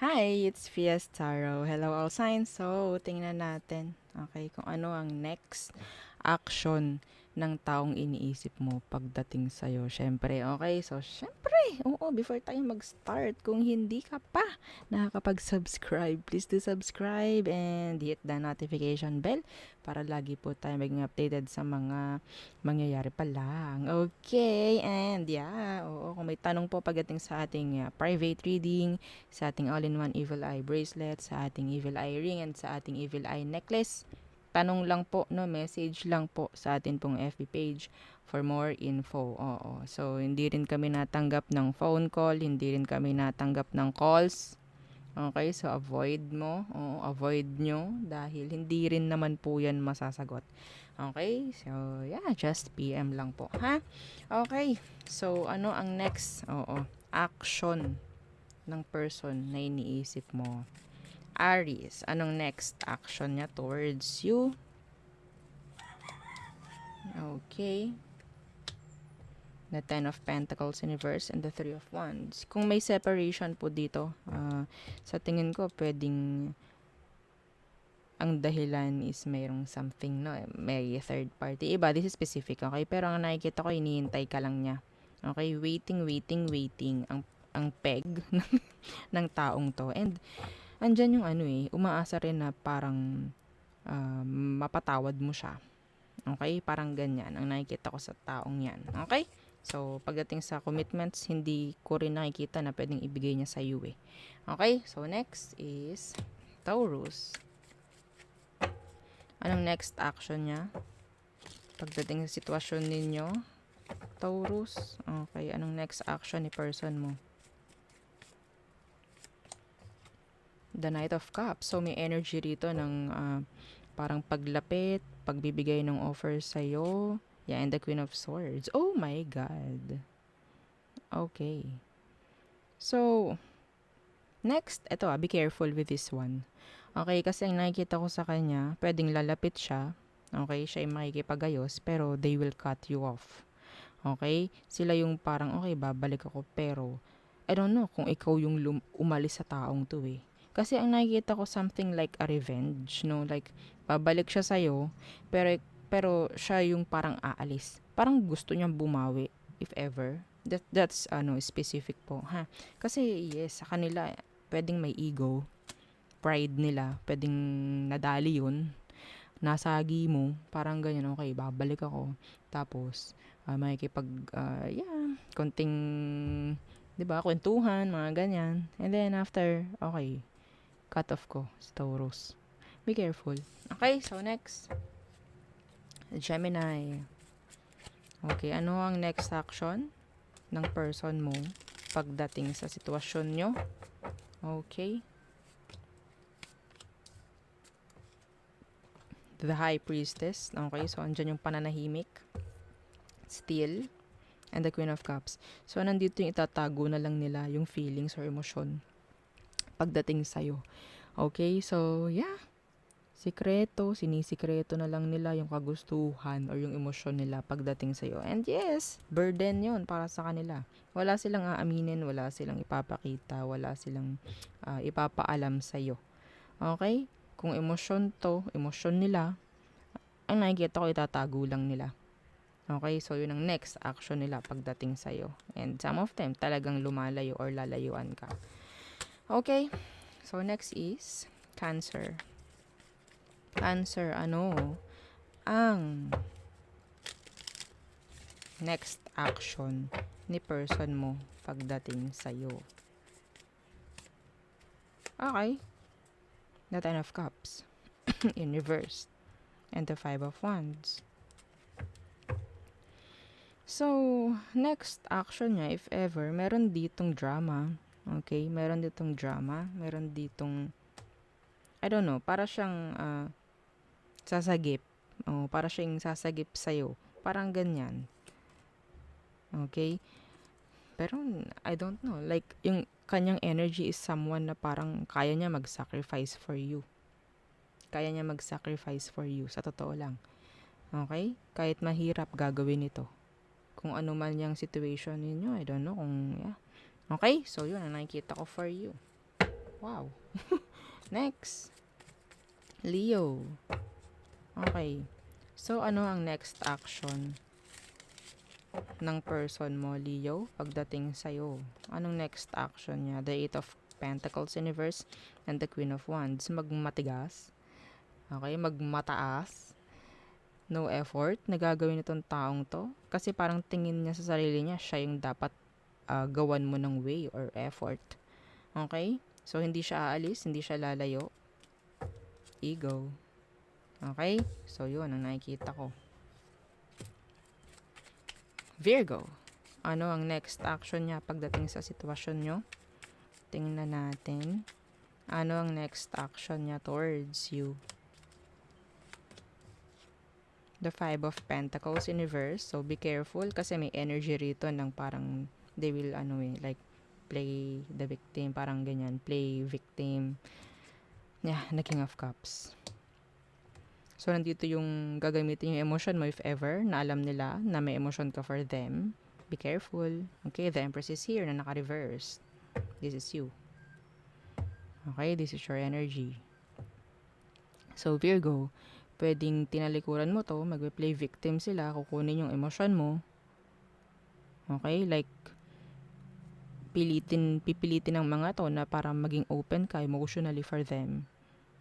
Hi, it's Fiestaro. Hello all signs. So, tingnan natin. Okay, kung ano ang next action ng taong iniisip mo pagdating sa'yo. Syempre, okay? So, syempre, oo, before tayo mag-start, kung hindi ka pa nakakapag-subscribe, please do subscribe and hit the notification bell para lagi po tayo maging updated sa mga mangyayari pa lang. Okay, and yeah, oo, kung may tanong po pagdating sa ating private reading, sa ating all-in-one evil eye bracelet, sa ating evil eye ring, and sa ating evil eye necklace, tanong lang po, no, message lang po sa atin pong FB page for more info. Oo. So, hindi rin kami natanggap ng phone call, hindi rin kami natanggap ng calls. Okay, so avoid mo. Oo, avoid nyo dahil hindi rin naman po yan masasagot. Okay, so yeah, just PM lang po, ha? Okay, so ano ang next? Oo, action ng person na iniisip mo. Aries, anong next action niya towards you? Okay. The Ten of Pentacles in reverse and the Three of Wands. Kung may separation po dito, sa tingin ko pwedeng ang dahilan is mayroong something, no? May third party. Iba, this is specific, okay? Pero ang nakikita ko, hinihintay ka lang niya. Okay? Waiting, waiting, waiting. Ang peg ng taong to. And, andyan yung umaasa rin na parang mapatawad mo siya. Okay? Parang ganyan ang nakikita ko sa taong yan. Okay? So, pagdating sa commitments, hindi ko rin nakikita na pwedeng ibigay niya sa iyo eh. Okay? So, next is Taurus. Anong next action niya? Pagdating sa sitwasyon ninyo, Taurus. Okay, anong next action ni person mo? The Knight of Cups. So, may energy rito ng parang paglapit, pagbibigay ng offer sa'yo. Yeah, and the Queen of Swords. Oh my God. Okay. So, next, eto be careful with this one. Okay, kasi ang nakikita ko sa kanya, pwedeng lalapit siya. Okay, siya yung makikipagayos, pero they will cut you off. Okay? Sila yung parang, okay, babalik ako, pero, I don't know kung ikaw yung umalis sa taong to eh. Kasi ang nakikita ko something like a revenge, no? Like, babalik siya sa'yo, pero siya yung parang aalis. Parang gusto niyang bumawi, if ever. That's, specific po, ha? Kasi, yes, sa kanila, pwedeng may ego, pride nila, pwedeng nadali yun, nasagi mo, parang ganyan, okay, babalik ako. Tapos, makikipag, konting, di ba, kwentuhan, mga ganyan. And then, after, okay, cut off ko sa Taurus. Be careful. Okay, so next, Gemini. Okay, ano ang next action ng person mo pagdating sa sitwasyon nyo? Okay. The High Priestess. Okay, so andyan yung pananahimik. Still. And the Queen of Cups. So, nandito yung itatago na lang nila yung feelings or emosyon pagdating sa'yo. Okay, so, yeah. Sinisikreto na lang nila yung kagustuhan or yung emosyon nila pagdating sa'yo. And yes, burden yon para sa kanila. Wala silang aaminin, wala silang ipapakita, wala silang ipapaalam sa'yo. Okay? Kung emosyon to, emosyon nila, ang nakikita ko itatago lang nila. Okay, so yun ang next action nila pagdating sa'yo. And some of them talagang lumalayo or lalayuan ka. Okay, so next is Cancer. Cancer, ano ang next action ni person mo pagdating sa'yo? Okay, the Ten of Cups in reverse and the Five of Wands. So, next action niya, if ever, meron ditong drama. Okay? Meron ditong drama. Meron ditong, I don't know, para siyang sasagip. Para siyang sasagip sa'yo. Parang ganyan. Okay? Pero, I don't know. Like, yung kanyang energy is someone na parang kaya niya mag-sacrifice for you. Kaya niya mag-sacrifice for you. Sa totoo lang. Okay? Kahit mahirap, gagawin ito. Kung ano man yung situation ninyo, I don't know kung, yeah. Okay? So, yun ang nakikita ko for you. Wow. Next. Leo. Okay. So, ano ang next action ng person mo, Leo, pagdating sa'yo? Anong next action niya? The Eight of Pentacles in reverse and the Queen of Wands. Magmatigas. Okay, magmataas. No effort na gagawin itong taong to. Kasi parang tingin niya sa sarili niya, siya yung dapat gawan mo ng way or effort. Okay? So, hindi siya aalis, hindi siya lalayo. Ego. Okay? So, yun ang nakikita ko. Virgo. Ano ang next action niya pagdating sa sitwasyon nyo? Tingnan natin. Ano ang next action niya towards you? The Five of Pentacles in reverse. So, be careful kasi may energy rito ng parang they will, like, play the victim. Parang ganyan. Play victim. Yeah, the King of Cups. So, nandito yung gagamitin yung emotion mo if ever na alam nila na may emotion ka for them. Be careful. Okay, the Empress is here na naka-reverse. This is you. Okay, this is your energy. So, Virgo, pwedeng tinalikuran mo to, mag-play victim sila, kukunin yung emosyon mo. Okay, like, pipilitin ng mga to na para maging open ka emotionally for them.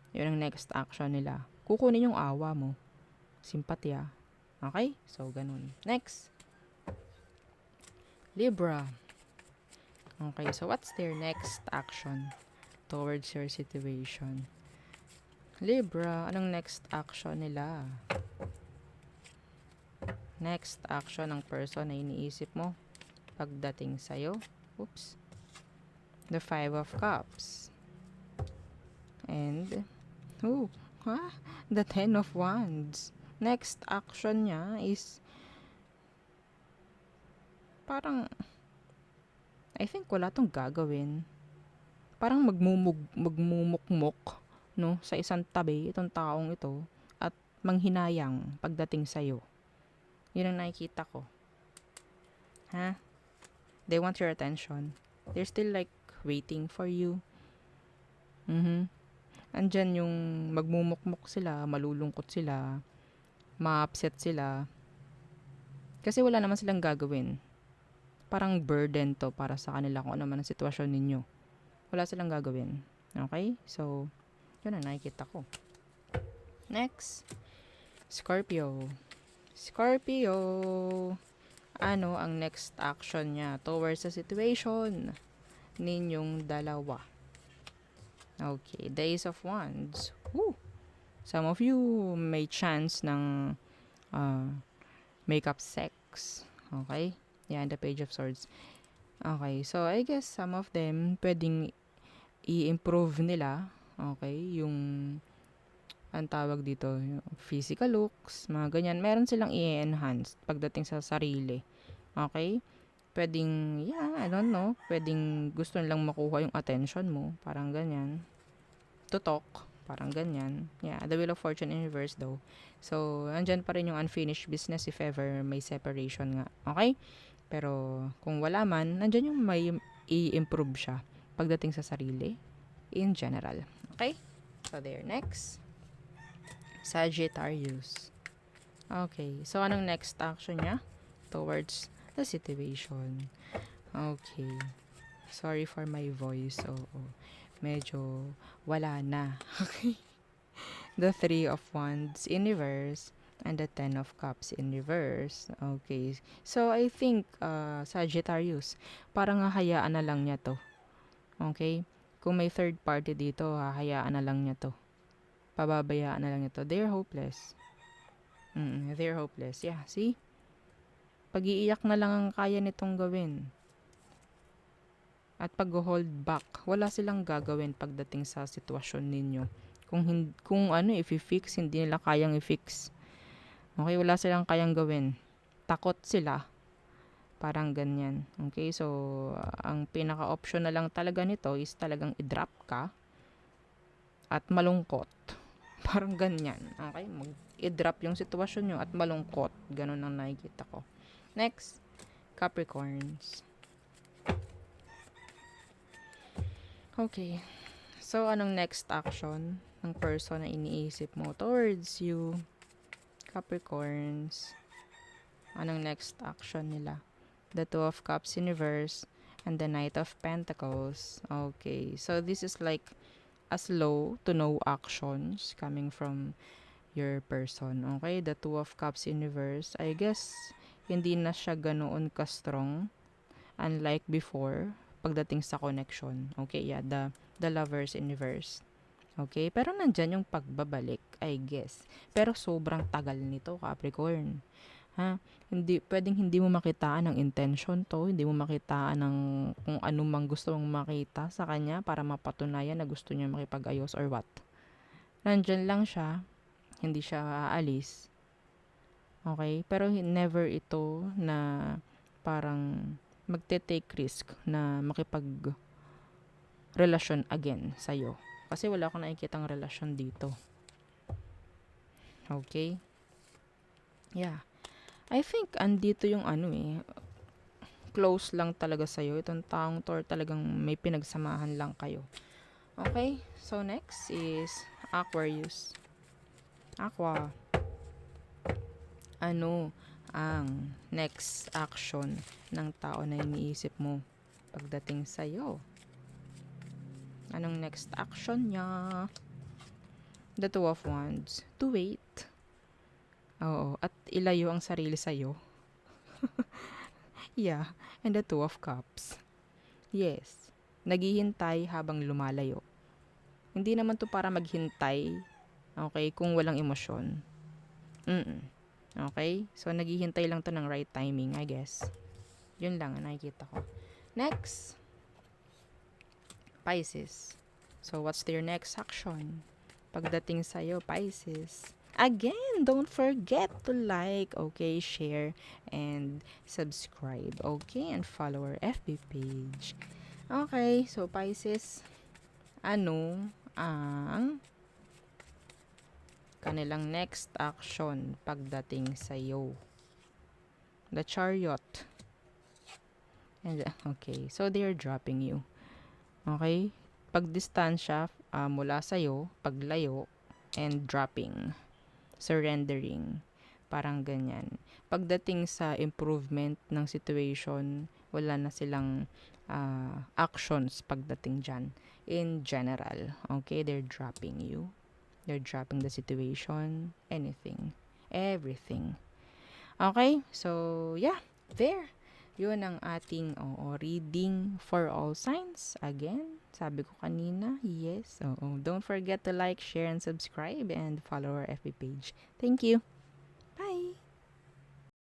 Yun ang next action nila. Kukunin yung awa mo. Simpatya. Okay? So, ganun. Next. Libra. Okay, so what's their next action towards your situation? Libra, anong next action nila? Next action ng person na iniisip mo pagdating sa'yo. Oops. The Five of Cups. And, the Ten of Wands. Next action niya is parang I think wala tong gagawin. Parang magmumukmok, no, sa isang tabi itong taong ito at manghinayang pagdating sa'yo. Yun ang nakikita ko. Ha? They want your attention. They're still like waiting for you. Andyan yung magmumukmok sila, malulungkot sila, ma-upset sila. Kasi wala naman silang gagawin. Parang burden to para sa kanila kung ano man ang sitwasyon ninyo. Wala silang gagawin. Okay? So, yun ang nakikita ko. Next. Scorpio. Scorpio. Ano ang next action niya towards the situation ninyong dalawa? Okay. The Ace of Wands. Woo! Some of you may chance ng make-up sex. Okay? Yan, the Page of Swords. Okay. So, I guess some of them pwedeng i-improve nila, okay, yung ang tawag dito, yung physical looks, mga ganyan. Meron silang i-enhance pagdating sa sarili. Okay? Pwedeng, I don't know, pwedeng gusto nilang makuha yung attention mo, parang ganyan. To talk, parang ganyan. Yeah, the Wheel of Fortune in reverse though. So, andyan pa rin yung unfinished business if ever may separation nga. Okay? Pero, kung wala man, andyan yung may i-improve siya pagdating sa sarili in general. Okay? So, there. Next. Sagittarius. Okay. So, anong next action niya towards the situation? Okay. Sorry for my voice. Medyo wala na. Okay. The Three of Wands in reverse and the Ten of Cups in reverse. Okay. So, I think, Sagittarius, parang hahayaan na lang niya to. Okay? Kung may third party dito, hahayaan na lang niya to. Pababayaan na lang niya to. They're hopeless. They're hopeless. Yeah, see? Pag-iiyak na lang ang kaya nitong gawin. At pag-hold back, wala silang gagawin pagdating sa sitwasyon ninyo. Kung i-fix, hindi nila kayang i-fix. Okay, wala silang kayang gawin. Takot sila. Parang ganyan. Okay, so, ang pinaka-option na lang talaga nito is talagang i-drop ka at malungkot. Parang ganyan. Okay, i-drop yung sitwasyon nyo at malungkot. Ganun ang nakikita ko. Next, Capricorns. Okay, So, anong next action ng person na iniisip mo towards you, Capricorns? Anong next action nila? The Two of Cups in reverse and the Knight of Pentacles. Okay, so this is like a slow to no actions coming from your person. Okay, the Two of Cups in reverse. I guess, hindi na siya ganoon ka-strong unlike before pagdating sa connection. Okay, yeah, the Lovers in reverse. Okay, pero nandyan yung pagbabalik, I guess. Pero sobrang tagal nito, Capricorn. Ha? Hindi mo makitaan ng intention to, hindi mo makitaan ng kung ano mang gusto mong makita sa kanya para mapatunayan na gusto niya makipag-ayos or what. Nandyan lang siya, hindi siya aalis. Okay? Pero never ito na parang magte-take risk na makipag-relasyon again sa'yo. Kasi wala akong nakikitang relasyon dito. Okay? Yeah. I think andito yung close lang talaga sa'yo. Itong taong to talagang may pinagsamahan lang kayo. Okay? So, next is Aquarius. Aqua. Ano ang next action ng tao na iniisip mo pagdating sa'yo? Anong next action niya? The Two of Wands. To wait. Oo. At ilayo ang sarili sa'yo. Yeah. And the Two of Cups. Yes. Naghihintay habang lumalayo. Hindi naman to para maghintay. Okay? Kung walang emosyon. Okay? So, naghihintay lang to ng right timing, I guess. Yun lang ang nakikita ko. Next. Pisces. So, what's their next action? Pagdating sa'yo, Pisces. Again, don't forget to like, okay, share, and subscribe, okay, and follow our FB page. Okay, so Pisces, ano ang kanilang next action pagdating sa'yo? The Chariot. And, okay, so they're dropping you. Okay? Pagdistansya mula sa'yo, paglayo, and dropping. Surrendering. Parang ganyan. Pagdating sa improvement ng situation, wala na silang actions pagdating dyan. In general. Okay? They're dropping you. They're dropping the situation. Anything. Everything. Okay? So, yeah. There. Yun ang ating reading for all signs. Again, sabi ko kanina, yes. Don't forget to like, share, and subscribe and follow our FB page. Thank you.